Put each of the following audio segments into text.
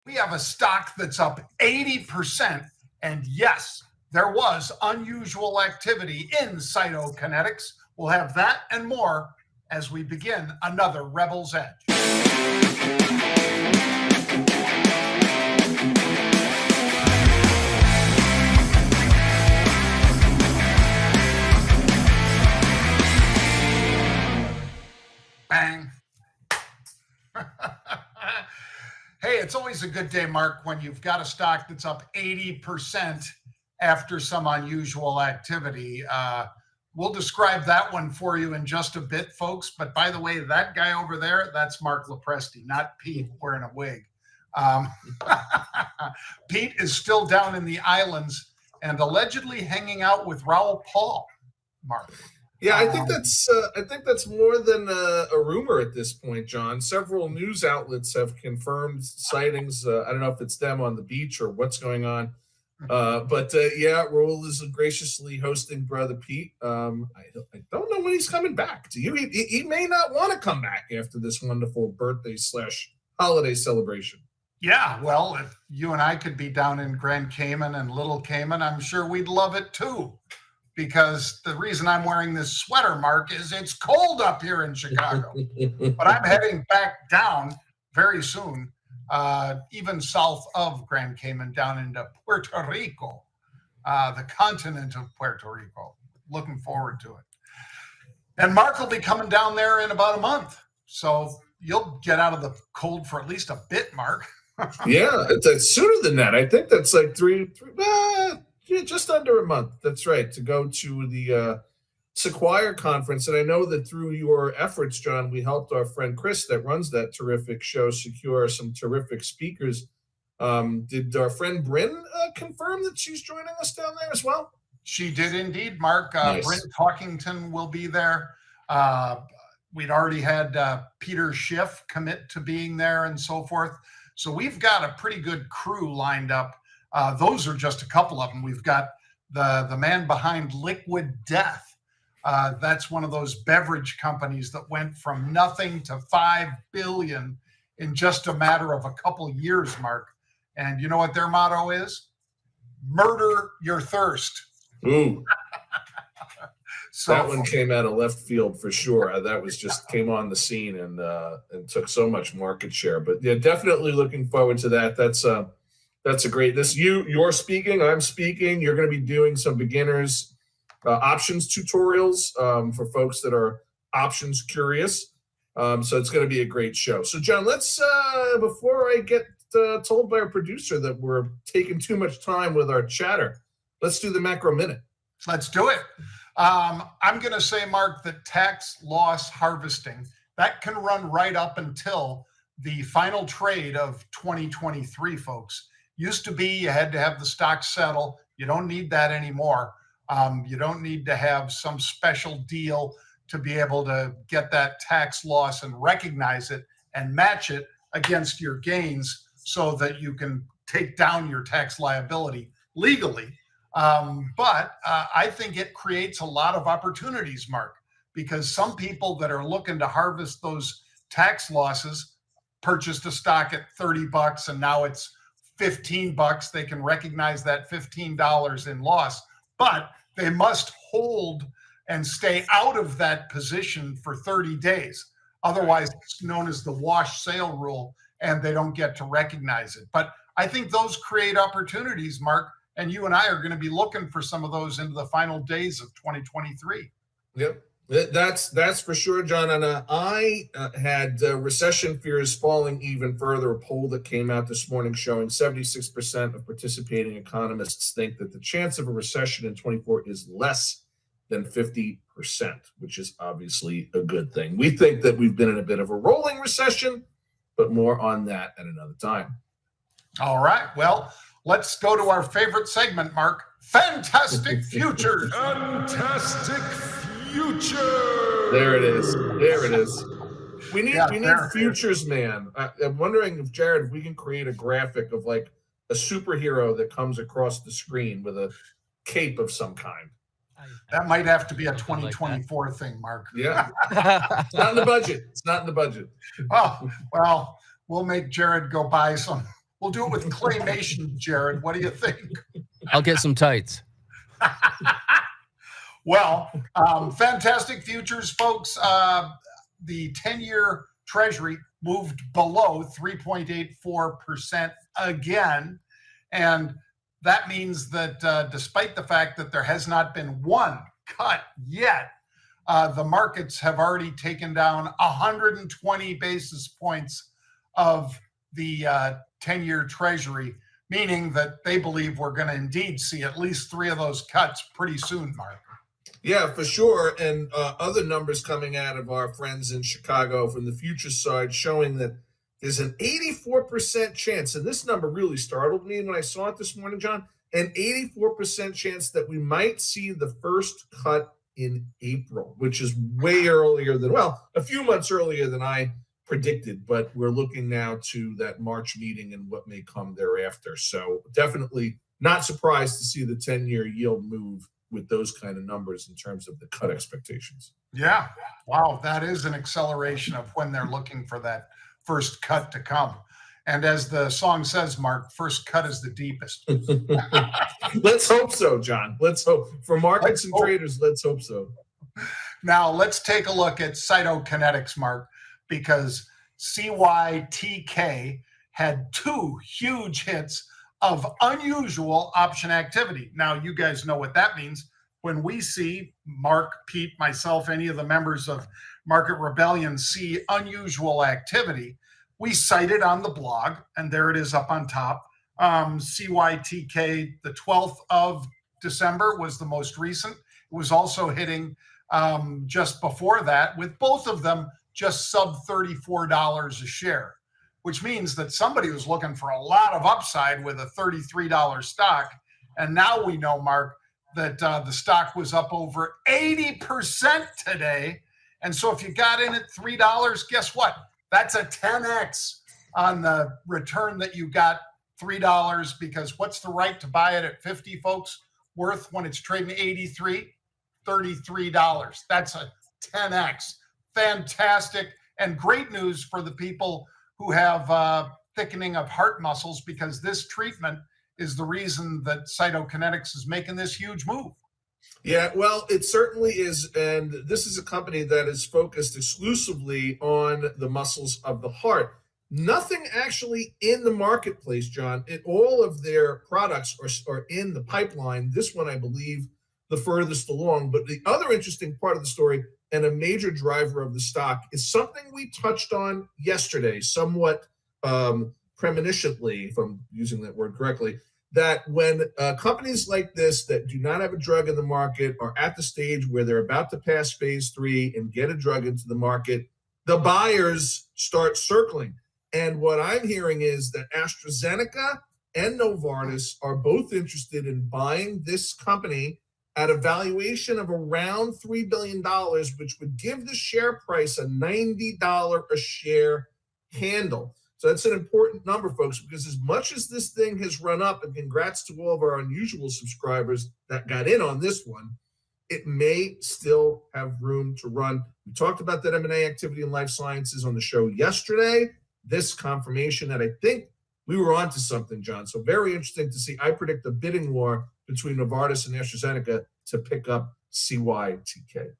We have a stock that's up 80%. And yes, there was unusual activity in Cytokinetics. We'll have that and more as we begin another Rebel's Edge. Bang. Hey, it's always a good day, Mark, when you've got a stock that's up 80% after some unusual activity. We'll describe that one for you in just a bit, folks. But by the way, that guy over there, that's Marc LoPresti, not Pete wearing a wig. Pete is still down in the islands and allegedly hanging out with Raoul Paul, Mark. Yeah, I think that's more than a rumor at this point, John. Several news outlets have confirmed sightings. I don't know if it's them on the beach or what's going on. But yeah, Raoul is graciously hosting Brother Pete. I don't know when he's coming back. He may not want to come back after this wonderful birthday/holiday celebration. Yeah, well, if you and I could be down in Grand Cayman and Little Cayman, I'm sure we'd love it too. Because the reason I'm wearing this sweater, Mark, is it's cold up here in Chicago. But I'm heading back down very soon, even south of Grand Cayman, down into Puerto Rico, the continent of Puerto Rico. Looking forward to it. And Mark will be coming down there in about a month. So you'll get out of the cold for at least a bit, Mark. Yeah, it's sooner than that. I think that's like just under a month. That's right, to go to the Sequire conference. And I know that through your efforts, John, we helped our friend Chris that runs that terrific show secure some terrific speakers. Did our friend Bryn confirm that she's joining us down there as well? She did indeed, Mark. Nice. Bryn Talkington will be there. We'd already had Peter Schiff commit to being there and so forth. So we've got a pretty good crew lined up. Those are just a couple of them. We've got the man behind Liquid Death. That's one of those beverage companies that went from nothing to $5 billion in just a matter of a couple years, Mark. And you know what their motto is? Murder your thirst. Ooh. So that one came out of left field for sure. That was just came on the scene and took so much market share. But yeah, definitely looking forward to that. That's a great. You're speaking. I'm speaking. You're going to be doing some beginners options tutorials for folks that are options curious. So it's going to be a great show. So John, let's before I get told by our producer that we're taking too much time with our chatter, let's do the macro minute. Let's do it. I'm going to say, Mark, that tax loss harvesting, that can run right up until the final trade of 2023, folks. Used to be you had to have the stock settle. You don't need that anymore. You don't need to have some special deal to be able to get that tax loss and recognize it and match it against your gains so that you can take down your tax liability legally. But I think it creates a lot of opportunities, Mark, because some people that are looking to harvest those tax losses purchased a stock at $30 and now it's $15. They can recognize that $15 in loss, but they must hold and stay out of that position for 30 days. Otherwise, it's known as the wash sale rule, and they don't get to recognize it. But I think those create opportunities, Mark, and you and I are going to be looking for some of those into the final days of 2023. Yep. That's for sure, John. And I had recession fears falling even further. A poll that came out this morning showing 76% of participating economists think that the chance of a recession in 24 is less than 50%, which is obviously a good thing. We think that we've been in a bit of a rolling recession, but more on that at another time. All right. Well, let's go to our favorite segment, Mark. Fantastic Futures. Fantastic Future. There it is. There it is. We need futures, man. I'm wondering if, Jared, if we can create a graphic of like a superhero that comes across the screen with a cape of some kind. That might have to be a 2024 thing, Mark. Yeah. It's not in the budget. It's not in the budget. Oh, well, we'll make Jared go buy some. We'll do it with claymation, Jared. What do you think? I'll get some tights. Well, fantastic futures, folks. The 10-year Treasury moved below 3.84% again. And that means that despite the fact that there has not been one cut yet, the markets have already taken down 120 basis points of the 10-year Treasury, meaning that they believe we're going to indeed see at least 3 of those cuts pretty soon, Mark. Yeah, for sure. And other numbers coming out of our friends in Chicago from the futures side showing that there's an 84% chance, and this number really startled me when I saw it this morning, John, an 84% chance that we might see the first cut in April, which is way earlier than, well, a few months earlier than I predicted, but we're looking now to that March meeting and what may come thereafter. So definitely not surprised to see the 10-year yield move with those kind of numbers in terms of the cut expectations. Yeah. Wow. That is an acceleration of when they're looking for that first cut to come. And as the song says, Mark, first cut is the deepest. Let's hope so, John. Let's hope. For markets and traders, let's hope so. Now, let's take a look at Cytokinetics, Mark, because CYTK had 2 huge hits of unusual option activity. Now, you guys know what that means. When we see Mark, Pete, myself, any of the members of Market Rebellion see unusual activity, we cite it on the blog, and there it is up on top. CYTK, the 12th of December was the most recent. It was also hitting just before that, with both of them just sub $34 a share, which means that somebody was looking for a lot of upside with a $33 stock. And now we know, Mark, that the stock was up over 80% today. And so if you got in at $3, guess what? That's a 10x on the return that you got $3, because what's the right to buy it at 50, folks? Worth when it's trading 83? $33. That's a 10x. Fantastic and great news for the people who have thickening of heart muscles, because this treatment is the reason that Cytokinetics is making this huge move. Yeah, well, it certainly is. And this is a company that is focused exclusively on the muscles of the heart. Nothing actually in the marketplace, John. All of their products are in the pipeline. This one, I believe, the furthest along. But the other interesting part of the story and a major driver of the stock is something we touched on yesterday, somewhat premonitionally, if I'm using that word correctly, that when companies like this that do not have a drug in the market are at the stage where they're about to pass phase 3 and get a drug into the market, the buyers start circling. And what I'm hearing is that AstraZeneca and Novartis are both interested in buying this company at a valuation of around $3 billion, which would give the share price a $90 a share handle. So that's an important number, folks, because as much as this thing has run up, and congrats to all of our unusual subscribers that got in on this one, it may still have room to run. We talked about that M&A activity in life sciences on the show yesterday. This confirmation that I think we were onto something, John. So very interesting to see. I predict a bidding war between Novartis and AstraZeneca to pick up CYTK.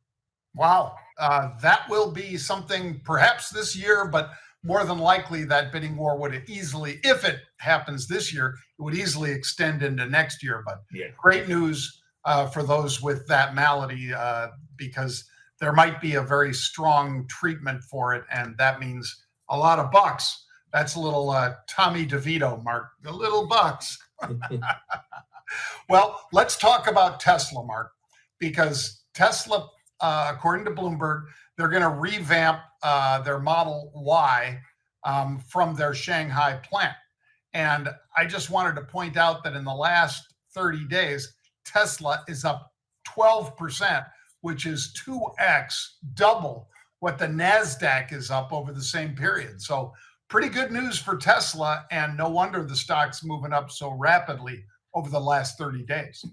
Wow. That will be something perhaps this year, but more than likely that bidding war would easily, if it happens this year, it would easily extend into next year. But yeah, great news for those with that malady, because there might be a very strong treatment for it, and that means a lot of bucks. That's a little Tommy DeVito, Mark, a little bucks. Well, let's talk about Tesla, Mark, because Tesla, according to Bloomberg, they're going to revamp their Model Y from their Shanghai plant. And I just wanted to point out that in the last 30 days, Tesla is up 12%, which is 2x, double what the NASDAQ is up over the same period. So pretty good news for Tesla, and no wonder the stock's moving up so rapidly over the last 30 days.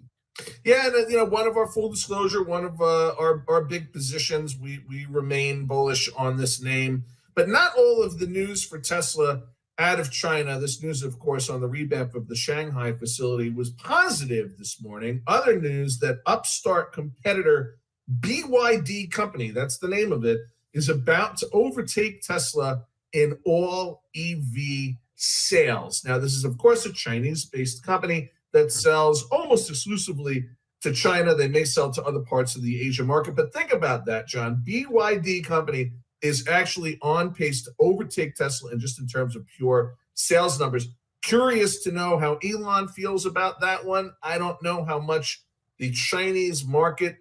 Yeah, and one of our full disclosure, one of our big positions, we remain bullish on this name, but not all of the news for Tesla out of China. This news, of course, on the revamp of the Shanghai facility was positive this morning. Other news that upstart competitor BYD company, that's the name of it, is about to overtake Tesla in all EV sales. Now, this is, of course, a Chinese-based company that sells almost exclusively to China. They may sell to other parts of the Asia market, but think about that, John. BYD company is actually on pace to overtake Tesla in terms of pure sales numbers. Curious to know how Elon feels about that one. I don't know how much the Chinese market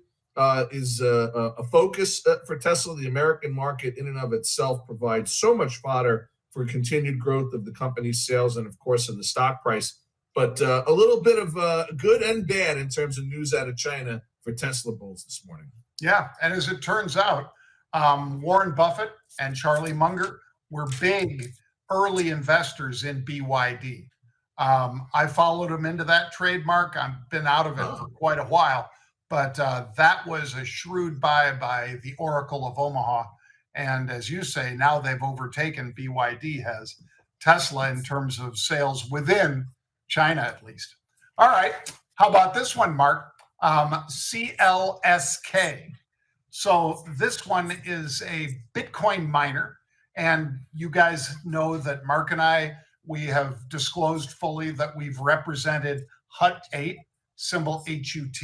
is a focus for Tesla. The American market in and of itself provides so much fodder for continued growth of the company's sales and, of course, in the stock price. But a little bit of good and bad in terms of news out of China for Tesla bulls this morning. Yeah, and as it turns out, Warren Buffett and Charlie Munger were big early investors in BYD. I followed them into that trademark. I've been out of it for quite a while, but that was a shrewd buy by the Oracle of Omaha. And as you say, now they've overtaken, BYD has, Tesla in terms of sales within China, at least. All right, how about this one, Mark? CLSK. So this one is a Bitcoin miner, and you guys know that Mark and I, we have disclosed fully that we've represented HUT8, symbol HUT.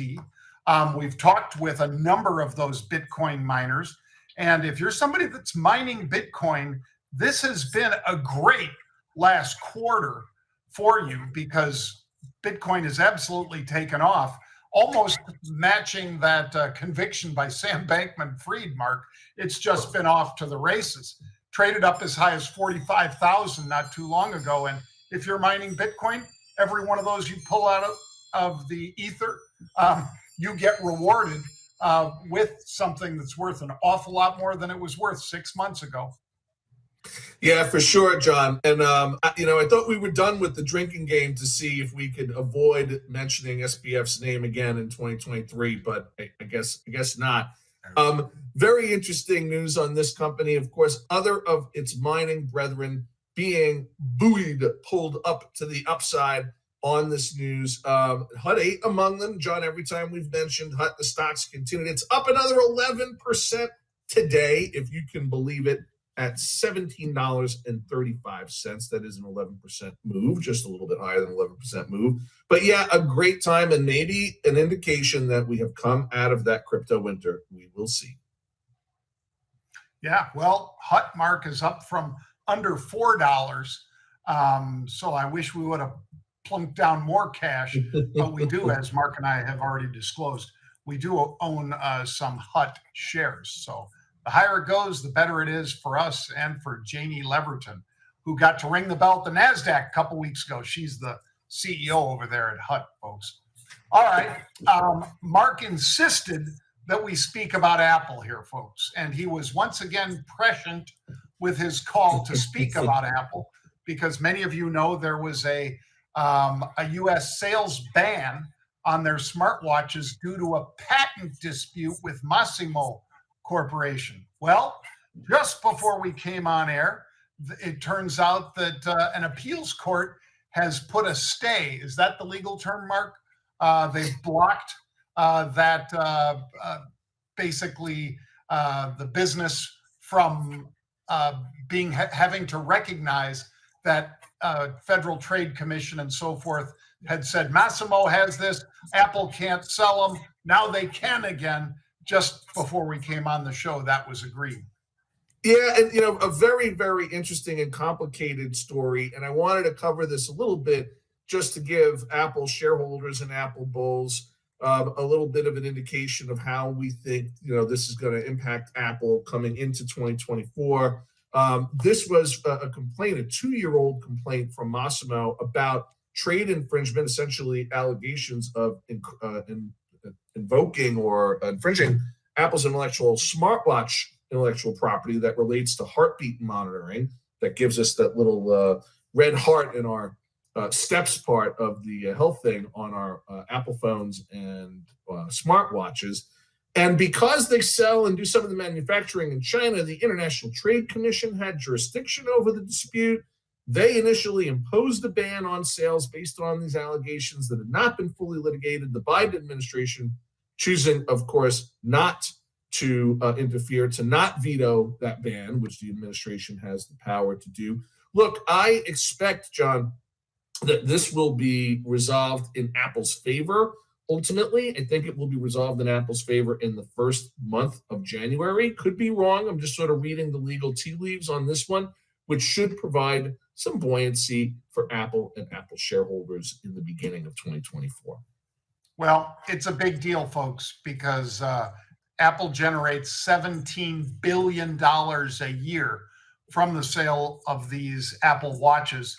We've talked with a number of those Bitcoin miners, and if you're somebody that's mining Bitcoin, this has been a great last quarter for you because Bitcoin has absolutely taken off, almost matching that conviction by Sam Bankman-Fried, Mark. It's just been off to the races. Traded up as high as 45,000 not too long ago. And if you're mining Bitcoin, every one of those you pull out of the ether, you get rewarded with something that's worth an awful lot more than it was worth 6 months ago. Yeah, for sure, John. And, I thought we were done with the drinking game to see if we could avoid mentioning SBF's name again in 2023, but I guess not. Very interesting news on this company. Of course, other of its mining brethren being buoyed, pulled up to the upside on this news. HUT8 among them. John, every time we've mentioned HUT, the stocks continued. It's up another 11% today, if you can believe it, at $17.35. That is an 11% move, just a little bit higher than 11% move. But yeah, a great time and maybe an indication that we have come out of that crypto winter. We will see. Yeah, well, HUT, Mark, is up from under $4. So I wish we would have plunked down more cash, but we do, as Mark and I have already disclosed, we do own some HUT shares. So the higher it goes, the better it is for us and for Janie Leverton, who got to ring the bell at the NASDAQ a couple weeks ago. She's the CEO over there at HUT, folks. All right. Mark insisted that we speak about Apple here, folks. And he was once again prescient with his call to speak about Apple, because many of you know there was a U.S. sales ban on their smartwatches due to a patent dispute with Massimo Corporation. Well, just before we came on air, it turns out that an appeals court has put a stay. Is that the legal term, Mark? They've blocked basically the business from having to recognize that Federal Trade Commission and so forth had said Massimo has this, Apple can't sell them. Now they can again. Just before we came on the show, that was agreed. Yeah, and a very, very interesting and complicated story. And I wanted to cover this a little bit just to give Apple shareholders and Apple bulls a little bit of an indication of how we think this is going to impact Apple coming into 2024. This was a complaint, a 2-year-old complaint from Massimo about trade infringement, essentially allegations of invoking or infringing Apple's smartwatch intellectual property that relates to heartbeat monitoring, that gives us that little red heart in our steps part of the health thing on our Apple phones and smartwatches. And because they sell and do some of the manufacturing in China, the International Trade Commission had jurisdiction over the dispute. They initially imposed a ban on sales based on these allegations that had not been fully litigated. The Biden administration choosing, of course, not to interfere, to not veto that ban, which the administration has the power to do. Look, I expect, John, that this will be resolved in Apple's favor. Ultimately, I think it will be resolved in Apple's favor in the first month of January. Could be wrong. I'm just sort of reading the legal tea leaves on this one, which should provide some buoyancy for Apple and Apple shareholders in the beginning of 2024. Well, it's a big deal, folks, because Apple generates $17 billion a year from the sale of these Apple Watches.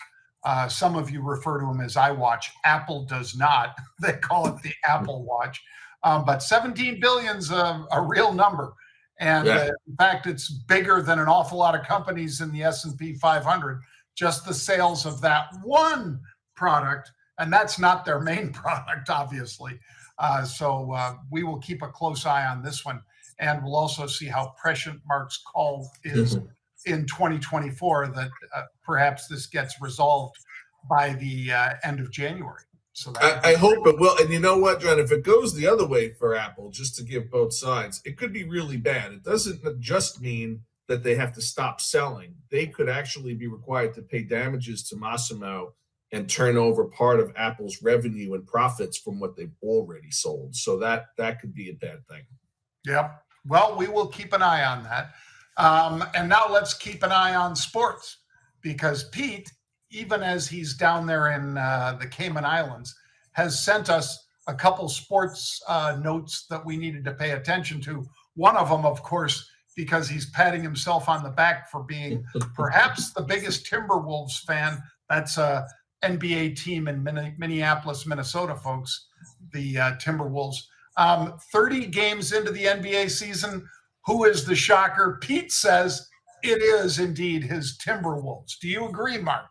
Some of you refer to them as iWatch. Apple does not. They call it the Apple Watch. But 17 billion is a real number. And in fact, it's bigger than an awful lot of companies in the S&P 500. Just the sales of that one product, and that's not their main product, obviously. So we will keep a close eye on this one. And we'll also see how prescient Marc's call is in 2024, that perhaps this gets resolved by the end of January. So I hope it will. And you know what, John, if it goes the other way for Apple, just to give both sides, it could be really bad. It doesn't just mean that they have to stop selling. They could actually be required to pay damages to Massimo and turn over part of Apple's revenue and profits from what they've already sold. So that could be a bad thing. Yep. Well, we will keep an eye on that. And now let's keep an eye on sports, because Pete, even as he's down there in the Cayman Islands, has sent us a couple sports notes that we needed to pay attention to. One of them, of course, because he's patting himself on the back for being perhaps the biggest Timberwolves fan. That's a NBA team in Minneapolis, Minnesota, folks, the Timberwolves. 30 games into the NBA season, who is the shocker? Pete says it is indeed his Timberwolves. Do you agree, Marc?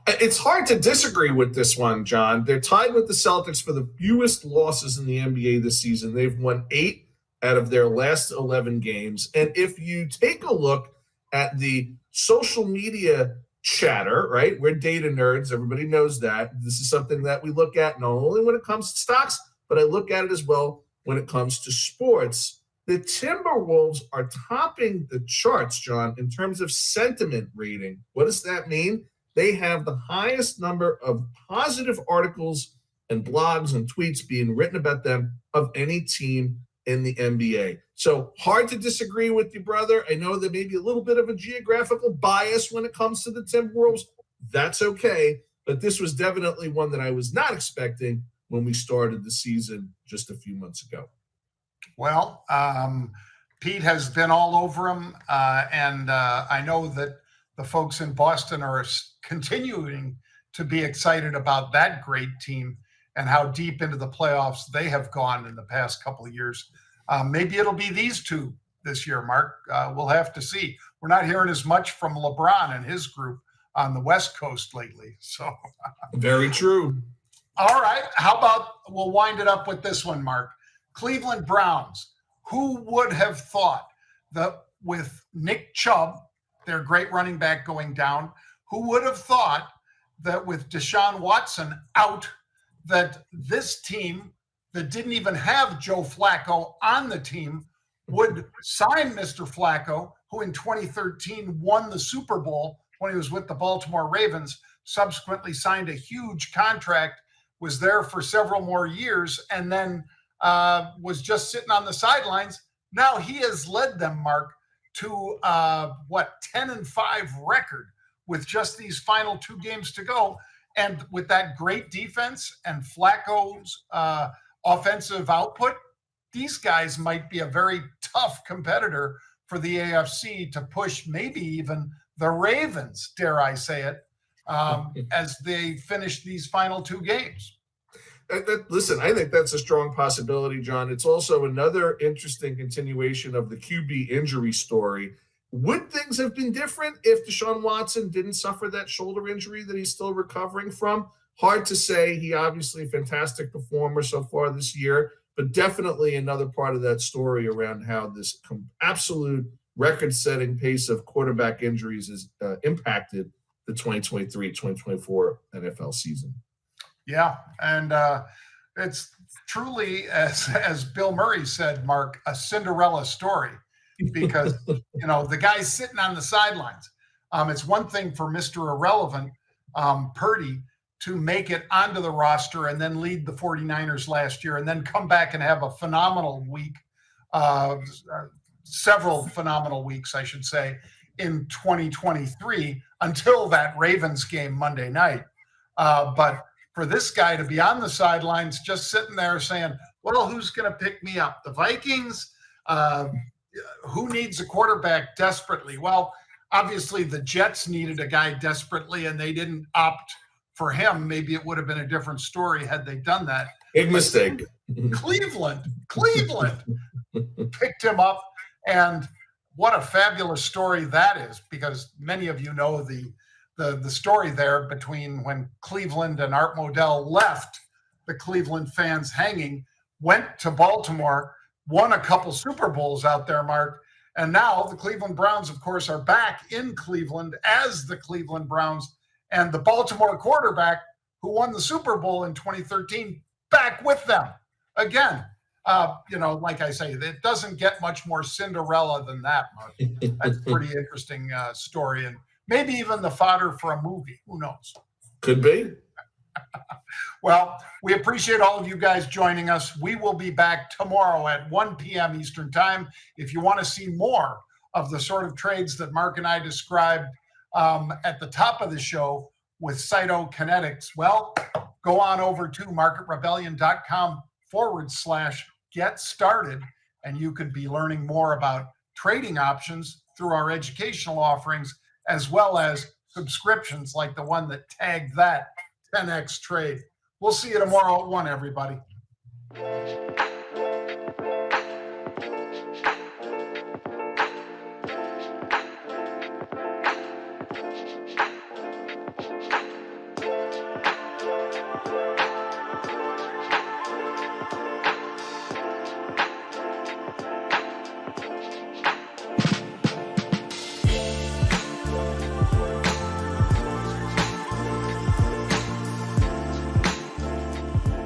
It's hard to disagree with this one, John. They're tied with the Celtics for the fewest losses in the NBA this season. They've won 8 out of their last 11 games. And if you take a look at the social media chatter, right? We're data nerds. Everybody knows that. This is something that we look at not only when it comes to stocks, but I look at it as well when it comes to sports. The Timberwolves are topping the charts, John, in terms of sentiment rating. What does that mean? They have the highest number of positive articles and blogs and tweets being written about them of any team in the NBA. So hard to disagree with you, brother. I know there may be a little bit of a geographical bias when it comes to the Timberwolves. That's okay. But this was definitely one that I was not expecting when we started the season just a few months ago. Well, Pete has been all over him. And I know that the folks in Boston are continuing to be excited about that great team and how deep into the playoffs they have gone in the past couple of years. Maybe it'll be these two this year, Marc. We'll have to see. We're not hearing as much from LeBron and his group on the West Coast lately. So very true. All right. How about we'll wind it up with this one, Marc. Cleveland Browns. Who would have thought that with Nick Chubb, their great running back, going down, who would have thought that with Deshaun Watson out, that this team that didn't even have Joe Flacco on the team would sign Mr. Flacco, who in 2013 won the Super Bowl when he was with the Baltimore Ravens, subsequently signed a huge contract, was there for several more years, and then was just sitting on the sidelines. Now he has led them, Marc, to 10-5 record with just these final 2 games to go. And with that great defense and Flacco's offensive output, these guys might be a very tough competitor for the AFC to push maybe even the Ravens, dare I say it, as they finish these final 2 games. Listen, I think that's a strong possibility, John. It's also another interesting continuation of the QB injury story. Would things have been different if Deshaun Watson didn't suffer that shoulder injury that he's still recovering from? Hard to say. He obviously a fantastic performer so far this year, but definitely another part of that story around how this absolute record-setting pace of quarterback injuries is impacted the 2023-2024 NFL season. Yeah, and it's truly, as Bill Murray said, Mark, a Cinderella story, because the guy's sitting on the sidelines. It's one thing for Mr. Irrelevant, Purdy, to make it onto the roster and then lead the 49ers last year and then come back and have a phenomenal week, several phenomenal weeks, I should say, in 2023 until that Ravens game Monday night. But for this guy to be on the sidelines, just sitting there saying, well, who's going to pick me up? The Vikings? Who needs a quarterback desperately? Well, obviously the Jets needed a guy desperately and they didn't opt for him. Maybe it would have been a different story had they done that. Big mistake. Cleveland picked him up. And what a fabulous story that is, because many of you know the story there between when Cleveland and Art Modell left the Cleveland fans hanging, went to Baltimore, won a couple Super Bowls out there, Mark. And now the Cleveland Browns, of course, are back in Cleveland as the Cleveland Browns, and the Baltimore quarterback who won the Super Bowl in 2013 back with them again. Like I say, it doesn't get much more Cinderella than that, Mark. That's a pretty interesting story, and maybe even the fodder for a movie. Who knows? Could be. Well, we appreciate all of you guys joining us. We will be back tomorrow at 1 p.m. Eastern Time. If you want to see more of the sort of trades that Mark and I described at the top of the show with Cytokinetics, well, go on over to marketrebellion.com/get started, and you could be learning more about trading options through our educational offerings, as well as subscriptions like the one that tagged that 10x trade. We'll see you tomorrow at 1, everybody.